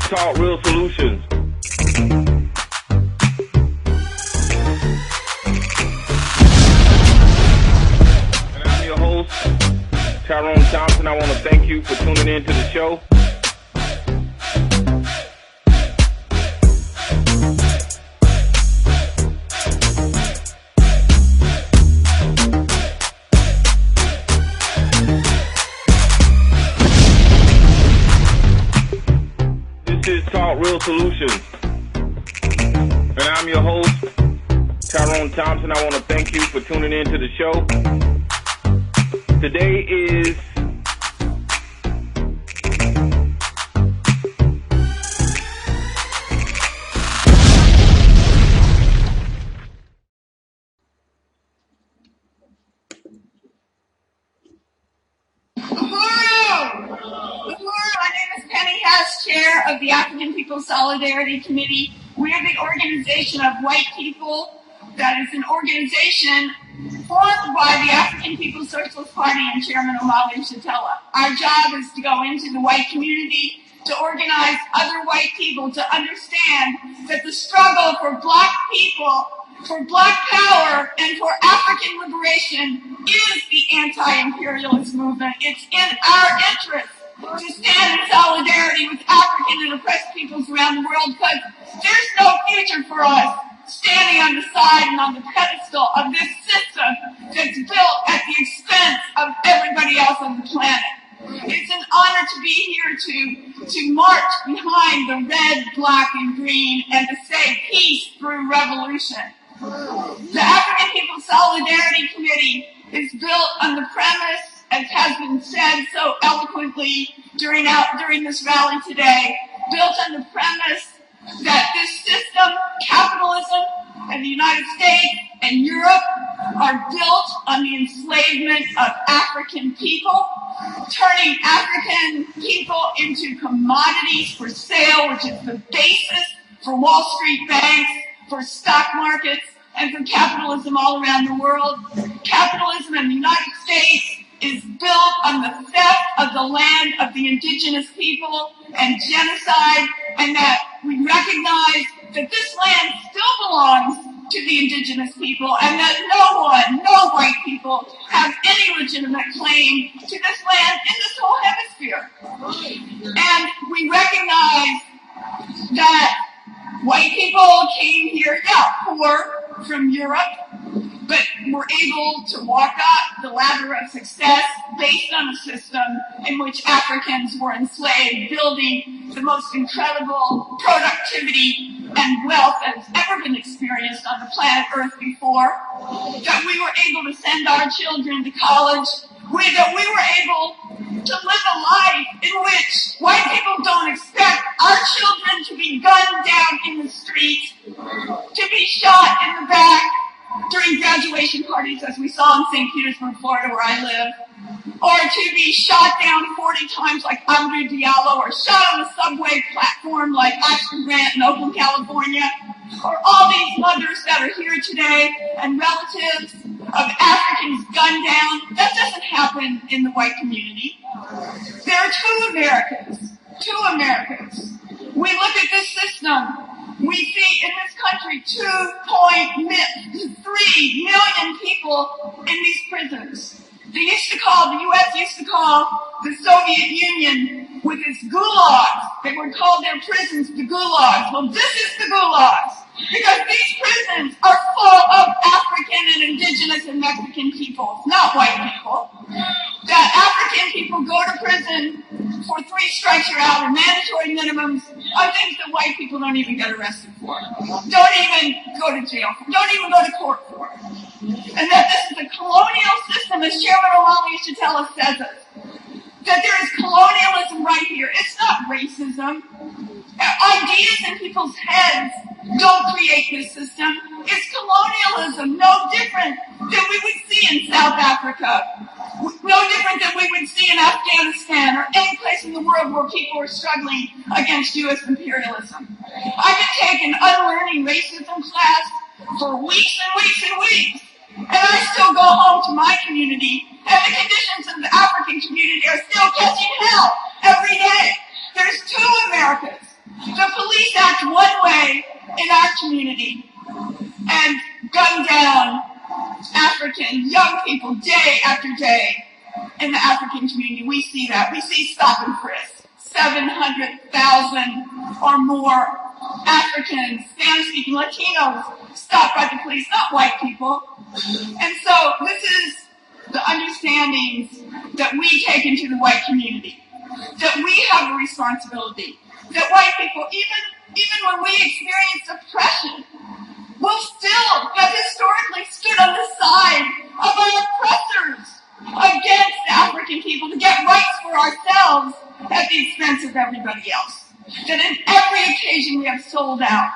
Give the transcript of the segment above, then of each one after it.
Talk Real Solutions. And I'm your host, Tyrone Thompson. I want to thank you for tuning in to the show. Talk Real Solutions. And I'm your host, Tyrone Thompson. I want to thank you for tuning in to the show. Today is Chair of the African People's Solidarity Committee. We are the organization of white people that is an organization formed by the African People's Socialist Party and Chairman Omali Shatella. Our job is to go into the white community, to organize other white people to understand that the struggle for black people, for black power, and for African liberation is the anti-imperialist movement. It's in our interest to stand in solidarity with African and oppressed peoples around the world, because there's no future for us standing on the side and on the pedestal of this system that's built at the expense of everybody else on the planet. It's an honor to be here to march behind the red, black, and green and to say peace through revolution. The African People's Solidarity Committee is built on the premise, as has been said so eloquently during this rally today, built on the premise that this system, capitalism, and the United States and Europe are built on the enslavement of African people, turning African people into commodities for sale, which is the basis for Wall Street banks, for stock markets, and for capitalism all around the world. Capitalism in the United States is built on the theft of the land of the indigenous people and genocide, and that we recognize that this land still belongs to the indigenous people, and that no white people have any legitimate claim to this land in this whole hemisphere. And we recognize that white people came here, poor from Europe, but were able to walk up the ladder of success based on a system in which Africans were enslaved, building the most incredible productivity and wealth that has ever been experienced on the planet Earth before, that we were able to send our children to college, that we were able to live a life in which white people don't expect our children to be gunned down in the streets, to be shot in the back during graduation parties, as we saw in St. Petersburg, Florida, where I live, or to be shot down 40 times like Amadou Diallo, or shot on a subway platform like Oscar Grant in Oakland, California, or all these mothers that are here today and relatives of Africans gunned down. That doesn't happen in the white community. There are two Americas. We look at this system. We see in this country 2.3 million people in these prisons. The U.S. used to call the Soviet Union with its gulags. They would call their prisons the gulags. Well, this is the gulags, because these prisons are full of African and indigenous and Mexican people, not white people. That African people go to prison for 3 strikes you're out, or mandatory minimums, are things that white people don't even get arrested for, don't even go to jail for, don't even go to court for. And that this is a colonial system, as Chairman Omali Shatella says it, that there is colonialism right here. It's not racism. Ideas in people's heads don't create this system. It's colonialism, no different than we would see in South Africa, no different than we would see in Afghanistan or any place in the world where people are struggling against U.S. imperialism. I've been taking unlearning racism class for weeks and weeks and weeks, and I still go home to my community, and the conditions of the African community are still catching hell every day. There's 2 Americas. The police act one way in our community and gun down African young people day after day in the African community. We see that. We see stop and frisk. 700,000 or more Africans, Spanish-speaking Latinos stopped by the police, not white people. And so this is the understandings that we take into the white community, that we have a responsibility, that white people, even when we experience oppression, will still have historically stood on the side of our oppressors against African people to get rights for ourselves at the expense of everybody else. That in every occasion we have sold out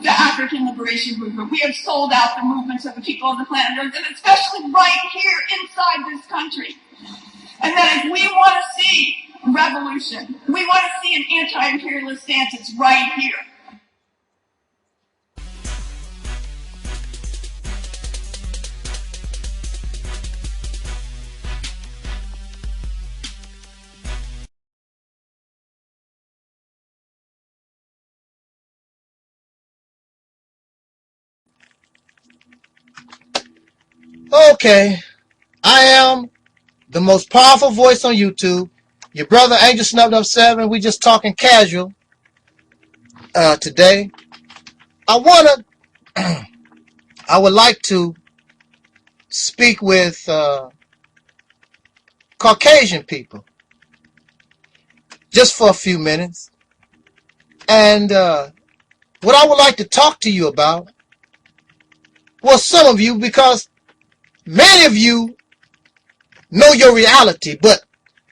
the African liberation movement. We have sold out the movements of the people on the planet Earth, and especially right here inside this country. And that if we want to see revolution, we want to see an anti-imperialist stance, it's right here. Okay, I am the most powerful voice on YouTube. Your brother Angel Snubbed Up 7. We just talking casual today. I would like to speak with Caucasian people just for a few minutes. And what I would like to talk to you about, well, some of you, because many of you know your reality, but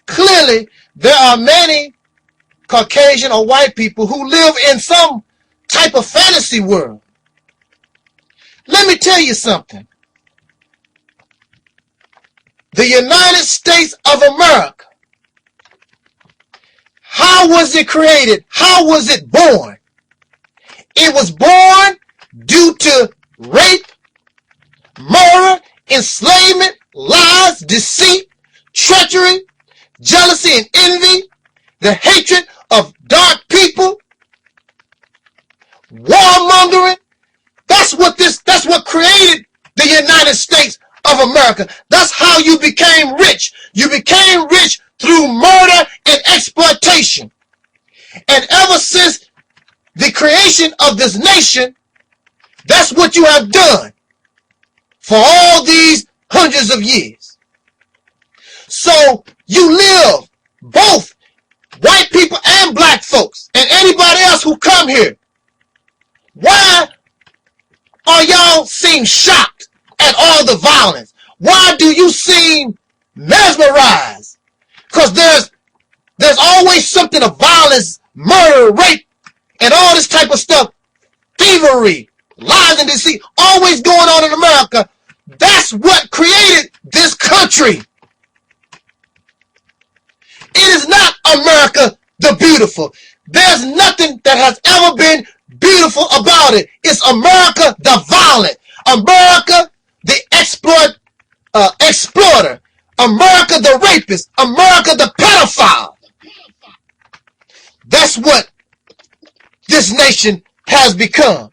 clearly there are many Caucasian or white people who live in some type of fantasy world. Let me tell you something. The United States of America, how was it created? How was it born? It was born due to rape, murder, enslavement, lies, deceit, treachery, jealousy and envy, the hatred of dark people, warmongering. That's what created the United States of America. That's how you became rich. You became rich through murder and exploitation. And ever since the creation of this nation, that's what you have done for all these hundreds of years. So you live, both white people and black folks, and anybody else who come here. Why are y'all seem shocked at all the violence? Why do you seem mesmerized? Because there's always something of violence, murder, rape, and all this type of stuff, thievery, lies and deceit, always going on in America. That's what created this country. It is not America the beautiful. There's nothing that has ever been beautiful about it. It's America the violent. America the exploiter. America the rapist. America the pedophile. That's what this nation has become.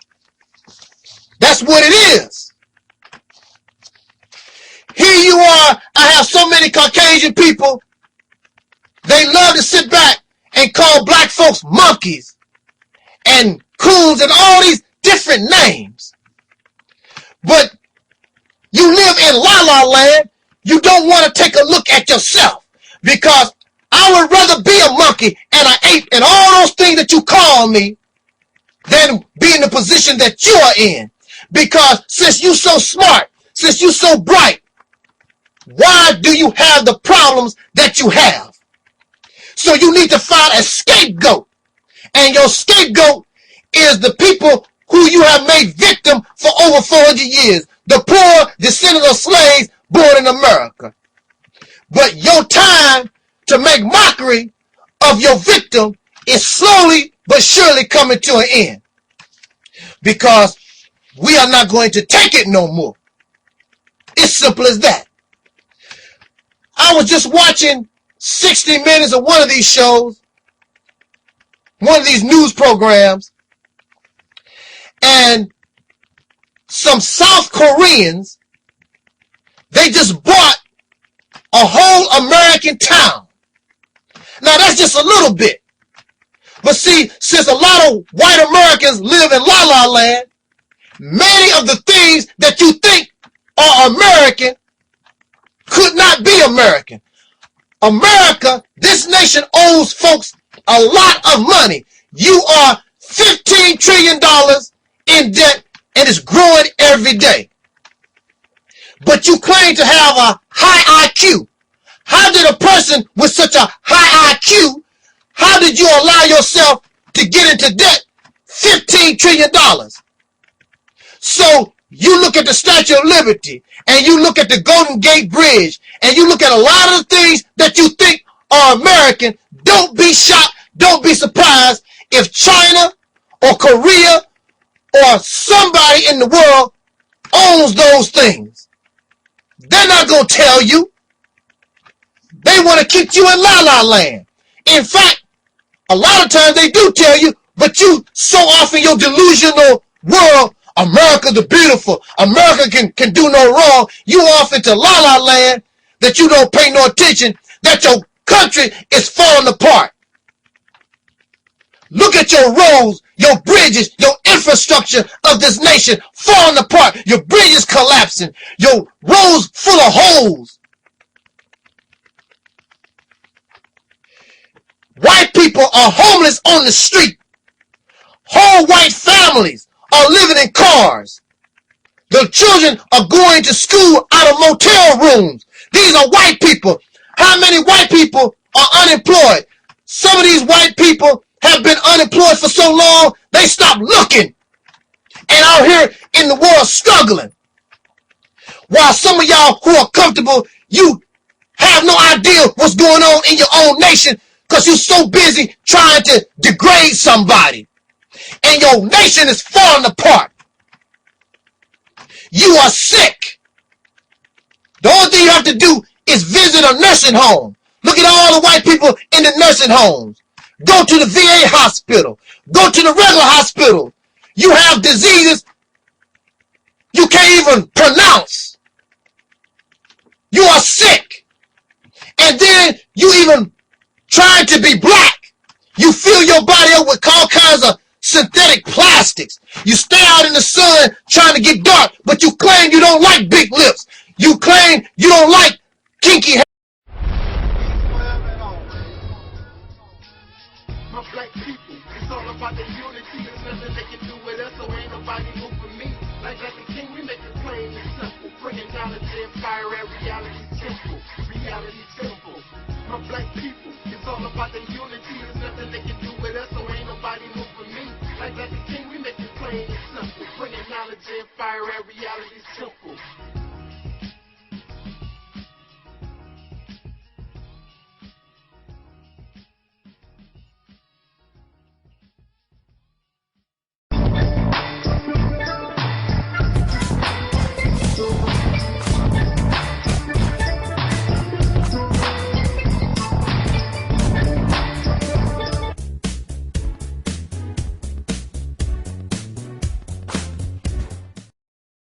That's what it is. Here you are. I have so many Caucasian people. They love to sit back and call black folks monkeys and coons and all these different names. But you live in La La Land. You don't want to take a look at yourself, because I would rather be a monkey and an ape and all those things that you call me than be in the position that you are in. Because since you so smart, since you so bright, why do you have the problems that you have? So you need to find a scapegoat. And your scapegoat is the people who you have made victim for over 400 years. The poor descendants of slaves born in America. But your time to make mockery of your victim is slowly but surely coming to an end. Because we are not going to take it no more. It's simple as that. I was just watching 60 minutes of one of these shows, one of these news programs, and some South Koreans, they just bought a whole American town. Now that's just a little bit. But see, since a lot of white Americans live in La La Land, many of the things that you think are American could not be American. America, this nation owes folks a lot of money. You are $15 trillion in debt, and it's growing every day. But you claim to have a high IQ. How did a person with such a high IQ, how did you allow yourself to get into debt $15 trillion? So you look at the Statue of Liberty, and you look at the Golden Gate Bridge, and you look at a lot of the things that you think are American. Don't be shocked, don't be surprised if China or Korea or somebody in the world owns those things. They're not going to tell you. They want to keep you in La La Land. In fact, a lot of times they do tell you, but you so often your delusional world, America the beautiful, America can do no wrong, you off into La La Land that you don't pay no attention, that your country is falling apart. Look at your roads, your bridges, your infrastructure of this nation falling apart. Your bridges collapsing, your roads full of holes. White people are homeless on the street. Whole white families are living in cars. The children are going to school out of motel rooms. These are white people. How many white people are unemployed? Some of these white people have been unemployed for so long, they stopped looking and out here in the world struggling. While some of y'all who are comfortable, you have no idea what's going on in your own nation because you're so busy trying to degrade somebody. And your nation is falling apart. You are sick. The only thing you have to do is visit a nursing home. Look at all the white people in the nursing homes. Go to the VA hospital. Go to the regular hospital. You have diseases you can't even pronounce. You are sick. And then you even trying to be black. You fill your body up with all kinds of synthetic plastics. You stay out in the sun trying to get dark, but you claim you don't like big lips. You claim you don't like kinky hair. My black people, it's all about the unity. There's nothing they can do with us, so ain't nobody moving me. Like the king, we make it plain and simple. Bringing down the empire at reality simple. Reality simple. My black people, it's all about the unity. There's nothing they can do with us, so ain't nobody moving me. Like the king, we make it plain and simple. Bringing knowledge and fire at reality simple.